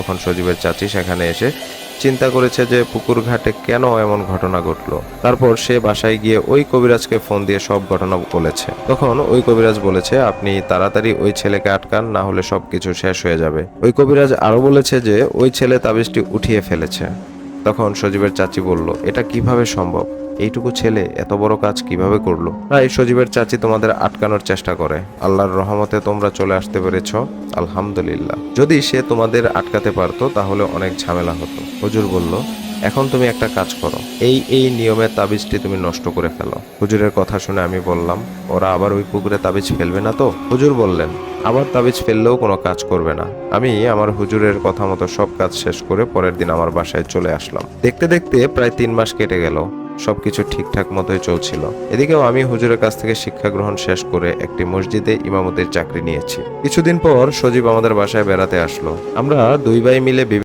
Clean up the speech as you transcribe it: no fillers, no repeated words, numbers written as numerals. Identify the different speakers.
Speaker 1: তখন সজীবের চাচি সেখানে এসে চিন্তা করেছে যে পুকুর ঘাটে কেন এমন ঘটনা ঘটলো। তারপর সে বাসায় গিয়ে ওই কবিরাজকে ফোন দিয়ে সব ঘটনা বলেছে। তখন ওই কবিরাজ বলেছে, আপনি তাড়াতাড়ি ওই ছেলেকে আটকান, না হলে সবকিছু শেষ হয়ে যাবে। ওই কবিরাজ আরো বলেছে যে ওই ছেলে তাবিজটি উঠিয়ে ফেলেছে। তখন সজীবের চাচি বলল, এটা কিভাবে সম্ভব? এইটুকু ছেলে এত বড় কাজ কিভাবে করলো? তাই সজীবের চাচি তোমাদের আটকানোর চেষ্টা করে। আল্লাহর রহমতে তোমরা চলে আসতে পেরেছ, আলহামদুলিল্লাহ। যদি সে তোমাদের আটকাতে পারতো তাহলে অনেক ঝামেলা হতো। হুজুর বলল, এখন তুমি একটা কাজ করো, এই নিয়মে তাবিজটি তুমি নষ্ট করে ফেলো। হুজুরের কথা শুনে আমি বললাম, ওরা আবার ওই পুকুরে তাবিজ ফেলবে না তো? হুজুর বললেন, আবার তাবিজ ফেললেও কোনো কাজ করবে না। আমি আমার হুজুরের কথা মতো সব কাজ শেষ করে পরের দিন আমার বাসায় চলে আসলাম। দেখতে দেখতে প্রায় 3 মাস কেটে গেল। সবকিছু ঠিকঠাক মতোই চলছিল। এদিকেও আমি হুজুরের কাছ থেকে শিক্ষা গ্রহণ শেষ করে একটি মসজিদে ইমামতির চাকরি নিয়েছি। কিছুদিন পর সজীব আমাদের বাসায় বেড়াতে আসলো। আমরা দুই ভাই মিলে